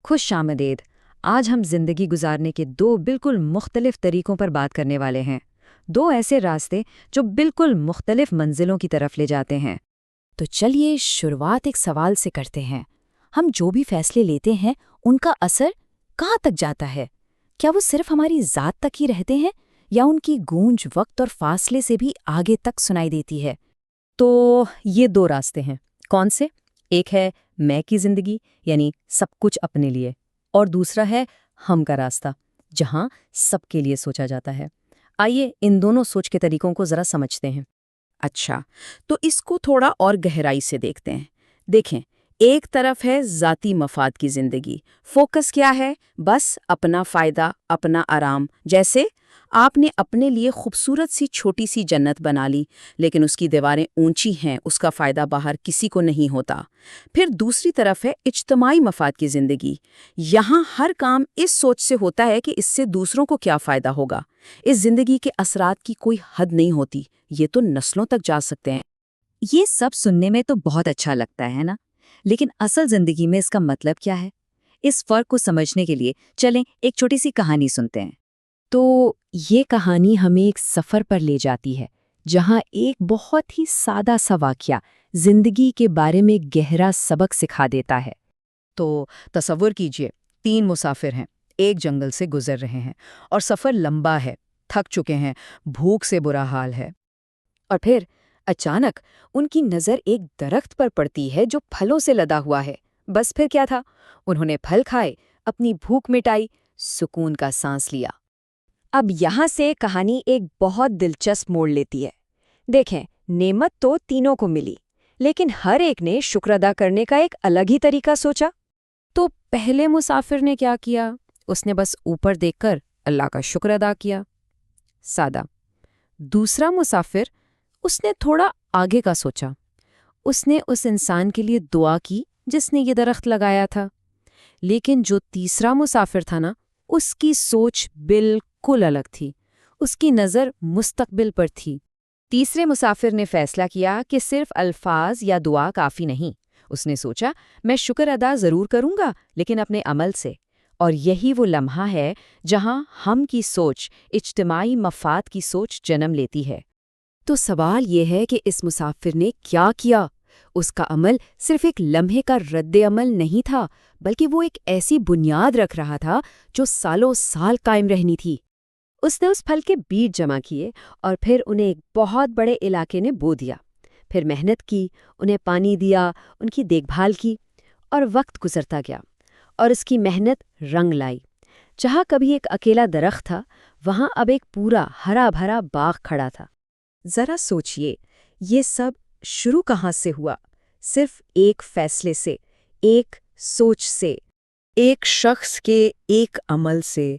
خوش آمدید۔ آج ہم زندگی گزارنے کے دو بالکل مختلف طریقوں پر بات کرنے والے ہیں، دو ایسے راستے جو بالکل مختلف منزلوں کی طرف لے جاتے ہیں۔ تو چلیے شروعات ایک سوال سے کرتے ہیں۔ ہم جو بھی فیصلے لیتے ہیں ان کا اثر کہاں تک جاتا ہے؟ کیا وہ صرف ہماری ذات تک ہی رہتے ہیں یا ان کی گونج وقت اور فاصلے سے بھی آگے تک سنائی دیتی ہے؟ تو یہ دو راستے ہیں۔ کون سے؟ ایک ہے میں کی زندگی، یعنی سب کچھ اپنے لیے، اور دوسرا ہے ہم کا راستہ، جہاں سب کے لیے سوچا جاتا ہے۔ آئیے ان دونوں سوچ کے طریقوں کو ذرا سمجھتے ہیں۔ اچھا، تو اس کو تھوڑا اور گہرائی سے دیکھتے ہیں۔ دیکھیں، ایک طرف ہے ذاتی مفاد کی زندگی۔ فوکس کیا ہے؟ بس اپنا فائدہ، اپنا آرام۔ جیسے آپ نے اپنے لیے خوبصورت سی چھوٹی سی جنت بنا لی، لیکن اس کی دیواریں اونچی ہیں، اس کا فائدہ باہر کسی کو نہیں ہوتا۔ پھر دوسری طرف ہے اجتماعی مفاد کی زندگی۔ یہاں ہر کام اس سوچ سے ہوتا ہے کہ اس سے دوسروں کو کیا فائدہ ہوگا۔ اس زندگی کے اثرات کی کوئی حد نہیں ہوتی، یہ تو نسلوں تک جا سکتے ہیں۔ یہ سب سننے میں تو بہت اچھا لگتا ہے نا، لیکن اصل زندگی میں اس کا مطلب کیا ہے؟ اس فرق کو سمجھنے کے لیے چلیں ایک چھوٹی سی کہانی سنتے ہیں۔ تو یہ کہانی ہمیں ایک سفر پر لے جاتی ہے، جہاں ایک بہت ہی سادہ سا واقعہ زندگی کے بارے میں گہرا سبق سکھا دیتا ہے۔ تو تصور کیجئے، 3 مسافر ہیں، ایک جنگل سے گزر رہے ہیں اور سفر لمبا ہے، تھک چکے ہیں، بھوک سے برا حال ہے۔ اور پھر اچانک ان کی نظر ایک درخت پر پڑتی ہے جو پھلوں سے لدا ہوا ہے۔ بس پھر کیا تھا؟ انہوں نے پھل کھائے، اپنی بھوک مٹائی، سکون کا سانس لیا۔ اب یہاں سے کہانی ایک بہت دلچسپ موڑ لیتی ہے۔ دیکھیں، نعمت تو تینوں کو ملی، لیکن ہر ایک نے شکر ادا کرنے کا ایک الگ ہی طریقہ سوچا۔ تو پہلے مسافر نے کیا کیا؟ اس نے بس اوپر دیکھ کر اللہ کا شکر ادا کیا، سادہ۔ دوسرا مسافر، اس نے تھوڑا آگے کا سوچا۔ اس نے اس انسان کے لیے دعا کی جس نے یہ درخت لگایا تھا۔ لیکن جو تیسرا مسافر تھا نا، اس کی سوچ بالکل الگ تھی۔ اس کی نظر مستقبل پر تھی۔ تیسرے مسافر نے فیصلہ کیا کہ صرف الفاظ یا دعا کافی نہیں۔ اس نے سوچا، میں شکر ادا ضرور کروں گا، لیکن اپنے عمل سے۔ اور یہی وہ لمحہ ہے جہاں ہم کی سوچ اجتماعی مفاد کی سوچ جنم لیتی ہے۔ تو سوال یہ ہے کہ اس مسافر نے کیا کیا؟ اس کا عمل صرف ایک لمحے کا رد عمل نہیں تھا، بلکہ وہ ایک ایسی بنیاد رکھ رہا تھا جو سالوں سال قائم رہنی تھی۔ اس نے اس پھل کے بیج جمع کیے اور پھر انہیں ایک بہت بڑے علاقے نے بو دیا۔ پھر محنت کی، انہیں پانی دیا، ان کی دیکھ بھال کی، اور وقت گزرتا گیا اور اس کی محنت رنگ لائی۔ جہاں کبھی ایک اکیلا درخت تھا، وہاں اب ایک پورا ہرا بھرا باغ کھڑا تھا۔ ذرا سوچئے، یہ سب شروع کہاں سے ہوا؟ صرف ایک فیصلے سے، ایک سوچ سے، ایک شخص کے ایک عمل سے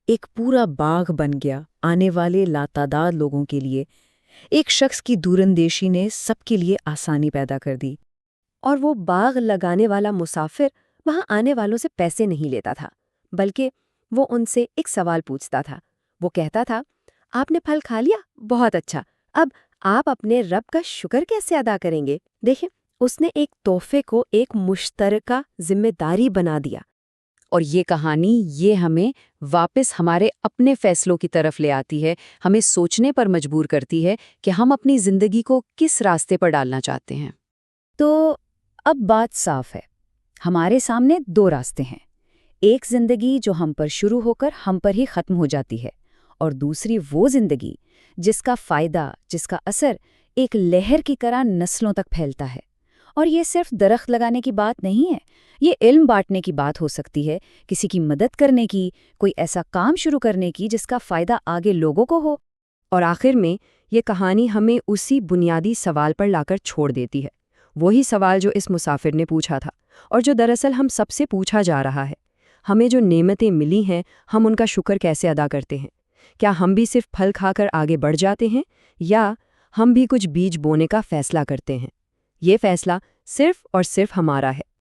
ایک پورا باغ بن گیا آنے والے لاتعداد لوگوں کے لیے۔ ایک شخص کی دوراندیشی نے سب کے لیے آسانی پیدا کر دی۔ اور وہ باغ لگانے والا مسافر وہاں آنے والوں سے پیسے نہیں لیتا تھا، بلکہ وہ ان سے ایک سوال پوچھتا تھا۔ وہ کہتا تھا، آپ نے پھل کھا لیا؟ بہت اچھا، اب آپ اپنے رب کا شکر کیسے ادا کریں گے؟ دیکھیں، اس نے ایک تحفے کو ایک مشترکہ ذمہ داری بنا دیا۔ اور یہ کہانی یہ ہمیں واپس ہمارے اپنے فیصلوں کی طرف لے آتی ہے، ہمیں سوچنے پر مجبور کرتی ہے کہ ہم اپنی زندگی کو کس راستے پر ڈالنا چاہتے ہیں۔ تو اب بات صاف ہے، ہمارے سامنے دو راستے ہیں۔ ایک زندگی جو ہم پر شروع ہو کر ہم پر ہی ختم ہو جاتی ہے، اور دوسری وہ زندگی جس کا فائدہ، جس کا اثر ایک لہر کی طرح نسلوں تک پھیلتا ہے۔ اور یہ صرف درخت لگانے کی بات نہیں ہے، یہ علم بانٹنے کی بات ہو سکتی ہے، کسی کی مدد کرنے کی، کوئی ایسا کام شروع کرنے کی جس کا فائدہ آگے لوگوں کو ہو۔ اور آخر میں یہ کہانی ہمیں اسی بنیادی سوال پر لا کر چھوڑ دیتی ہے، وہی سوال جو اس مسافر نے پوچھا تھا، اور جو دراصل ہم سب سے پوچھا جا رہا ہے۔ ہمیں جو نعمتیں ملی ہیں، ہم ان کا شکر کیسے ادا کرتے ہیں؟ کیا ہم بھی صرف پھل کھا کر آگے بڑھ جاتے ہیں، یا ہم بھی کچھ بیج بونے کا فیصلہ کرتے ہیں؟ یہ فیصلہ صرف اور صرف ہمارا ہے۔